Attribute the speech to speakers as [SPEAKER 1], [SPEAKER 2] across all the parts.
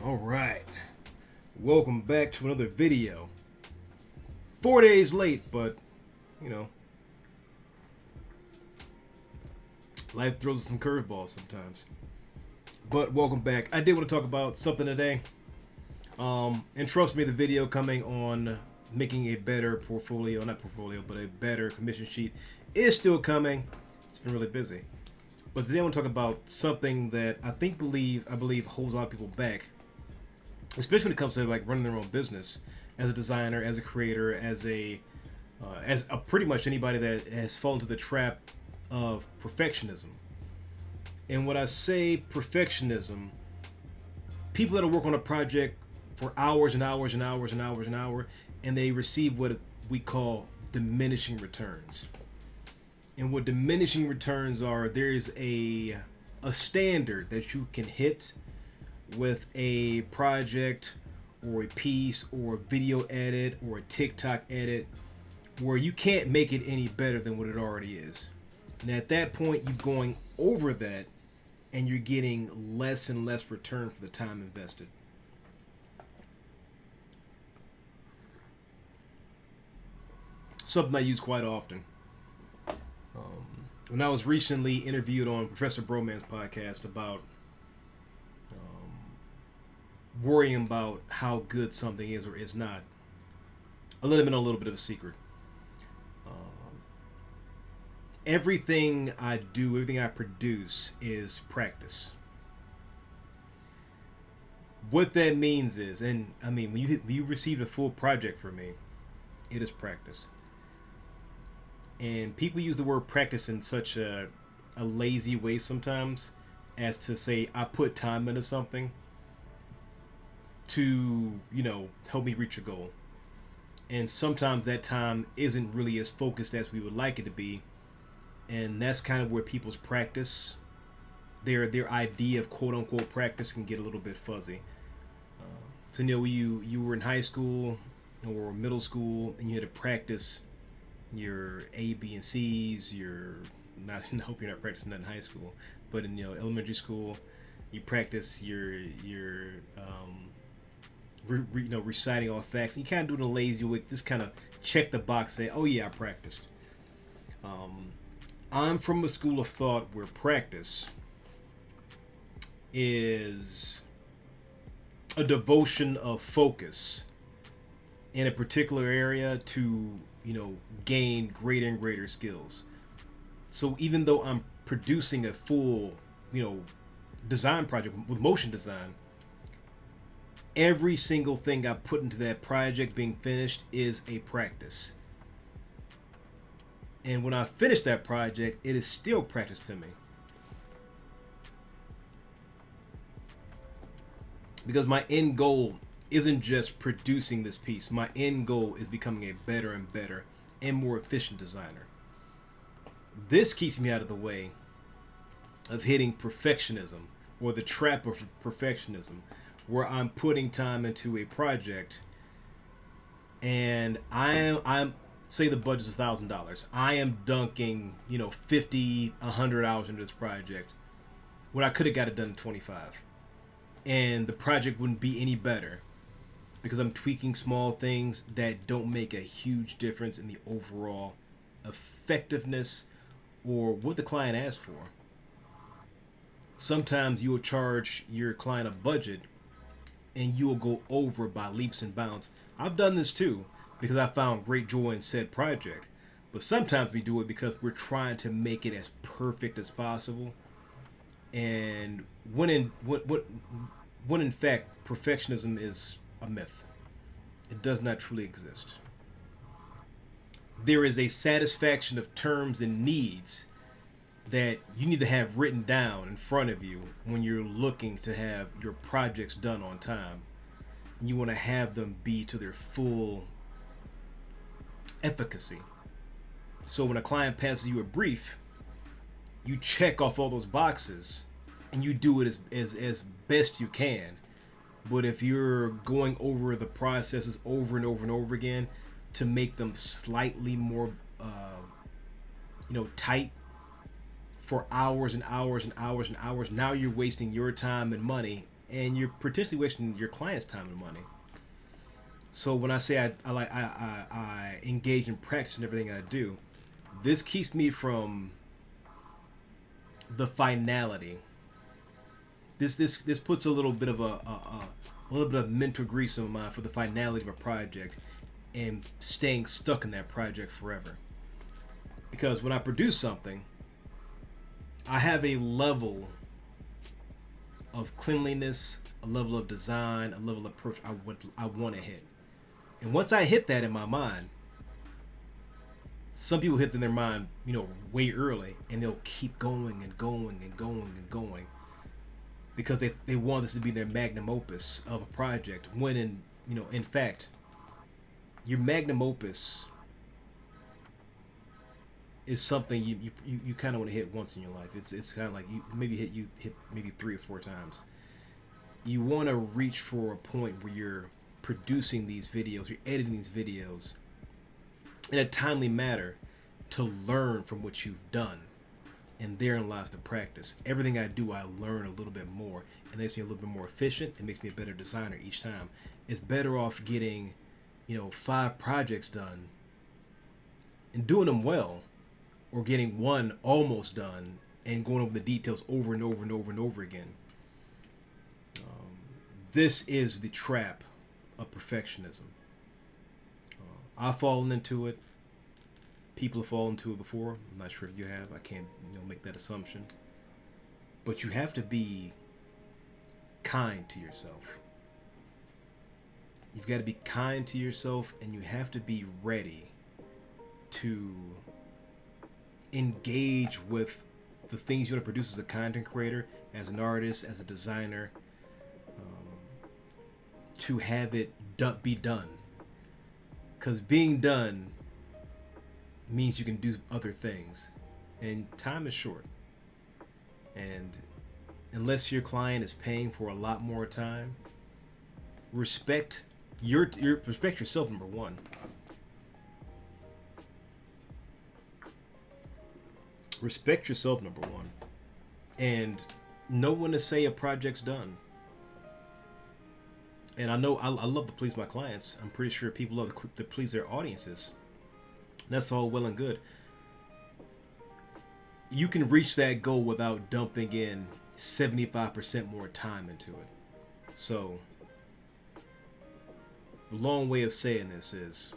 [SPEAKER 1] All right, welcome back to another video. 4 days late, but you know, life throws us some curveballs sometimes. But welcome back. I did want to talk about something today. And trust me, the video coming on making a better portfolio, not portfolio, but a better commission sheet is still coming. It's been really busy. But today I want to talk about something that I believe holds a lot of people back, especially when it comes to like running their own business as a designer, as a creator, as pretty much anybody that has fallen into the trap of perfectionism. And when I say perfectionism, people that work on a project for hours and hours and hours and hours and hours, and they receive what we call diminishing returns. And what diminishing returns are, there's a standard that you can hit with a project or a piece or a video edit or a TikTok edit where you can't make it any better than what it already is. And at that point, you're going over that and you're getting less and less return for the time invested. Something I use quite often. When I was recently interviewed on Professor Broman's podcast about worrying about how good something is or is not, I let him in a little bit of a secret. Everything I do, everything I produce is practice. What that means is, and I mean, when you receive a full project from me, it is practice. And people use the word practice in such a lazy way sometimes, as to say, I put time into something to, help me reach a goal. And sometimes that time isn't really as focused as we would like it to be. And that's kind of where people's practice, their idea of quote unquote practice, can get a little bit fuzzy. So you were in high school or middle school and you had to practice your A, B, and C's. I hope you're not practicing that in high school, but in elementary school, you practice your reciting all facts. And you kind of do it in a lazy way, just kind of check the box, say, oh yeah, I practiced. I'm from a school of thought where practice is a devotion of focus in a particular area to gain greater and greater skills. So even though I'm producing a full design project with motion design, every single thing I put into that project being finished is a practice. And when I finish that project, it is still practice to me. Because my end goal isn't just producing this piece. My end goal is becoming a better and better and more efficient designer. This keeps me out of the way of hitting perfectionism, or the trap of perfectionism, where I'm putting time into a project and I'm say the budget's $1,000. I am dunking 50, 100 hours into this project when I could have got it done in 25, and the project wouldn't be any better because I'm tweaking small things that don't make a huge difference in the overall effectiveness or what the client asked for. Sometimes you will charge your client a budget and you will go over by leaps and bounds. I've done this too because I found great joy in said project. But sometimes we do it because we're trying to make it as perfect as possible. And when in fact perfectionism is a myth. It does not truly exist. There is a satisfaction of terms and needs that you need to have written down in front of you when you're looking to have your projects done on time. And you want to have them be to their full efficacy. So when a client passes you a brief, you check off all those boxes and you do it as best you can. But if you're going over the processes over and over and over again to make them slightly more tight for hours and hours and hours and hours, now you're wasting your time and money and you're potentially wasting your client's time and money. So when I say I engage in practice in everything I do, this keeps me from the finality. This puts a little bit of a little bit of mental grease in my mind for the finality of a project and staying stuck in that project forever. Because when I produce something, I have a level of cleanliness, a level of design, a level of approach I want to hit. And once I hit that in my mind, some people hit in their mind, way early, and they'll keep going and going and going and going because they want this to be their magnum opus of a project. When in fact, your magnum opus is something you kind of want to hit once in your life. It's kind of like you hit maybe 3 or 4 times. You want to reach for a point where you're producing these videos, you're editing these videos in a timely manner to learn from what you've done. And therein lies the practice. Everything I do, I learn a little bit more. It makes me a little bit more efficient. It makes me a better designer each time. It's better off getting, 5 projects done and doing them well, or getting one almost done and going over the details over and over and over and over again. This is the trap of perfectionism. I've fallen into it. People have fallen into it before. I'm not sure if you have. I can't make that assumption. But you have to be kind to yourself. You've got to be kind to yourself, and you have to be ready to engage with the things you want to produce as a content creator, as an artist, as a designer, to have it be done. Because being done means you can do other things, and time is short. And unless your client is paying for a lot more time, respect yourself, number one. Respect yourself, number one, and know when to say a project's done. And I know I love to please my clients. I'm pretty sure people love to please their audiences. That's all well and good. You can reach that goal without dumping in 75% more time into it. So, the long way of saying this is,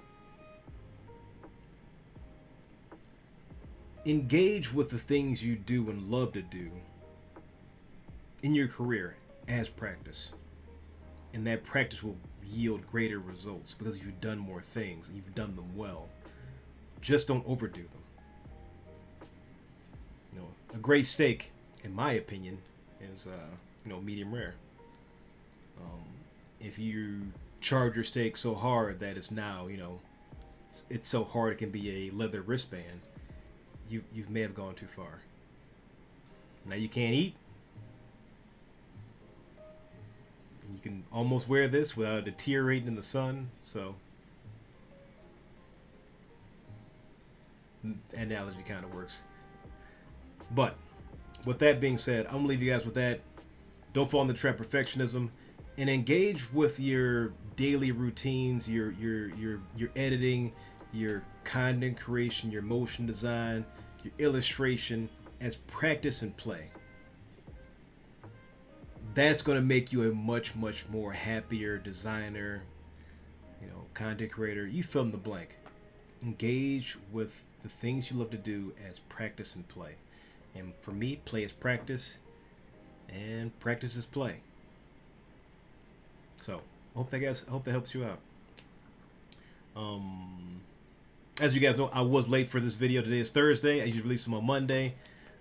[SPEAKER 1] engage with the things you do and love to do in your career as practice. And that practice will yield greater results because you've done more things and you've done them well. Just don't overdo them. A great steak, in my opinion, is medium rare. If you charge your steak so hard that it's now it's so hard it can be a leather wristband, you may have gone too far. Now you can't eat. You can almost wear this without deteriorating in the sun, so analogy kind of works. But with that being said, I'm gonna leave you guys with that. Don't fall in the trap of perfectionism, and engage with your daily routines, your editing, your content creation, your motion design, your illustration as practice and play. That's going to make you a much, much more happier designer, content creator. You fill in the blank. Engage with the things you love to do as practice and play. And for me, play is practice, and practice is play. So, I hope that helps you out. As you guys know, I was late for this video. Today is Thursday. I usually release them on Monday.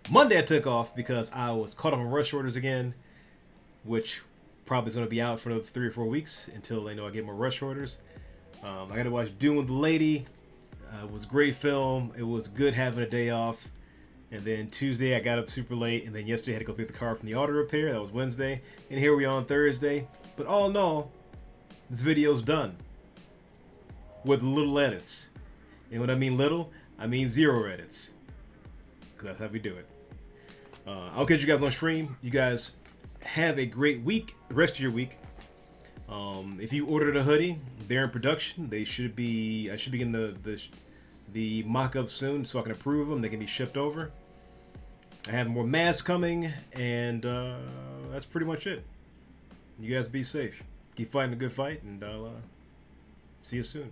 [SPEAKER 1] Monday I took off because I was caught up on rush orders again, which probably is going to be out for another 3 or 4 weeks until they know I get more rush orders. I got to watch Dune with the Lady. It was a great film. It was good having a day off. And then Tuesday I got up super late, and then yesterday I had to go pick the car from the auto repair. That was Wednesday. And here we are on Thursday. But all in all, this video's done with little edits. And when I mean little, I mean 0 edits. Because that's how we do it. I'll catch you guys on stream. You guys have a great week, the rest of your week. If you ordered a hoodie, they're in production. They should be. I should be getting the mock-up soon, so I can approve them. They can be shipped over. I have more masks coming, and that's pretty much it. You guys be safe. Keep fighting a good fight, and I'll see you soon.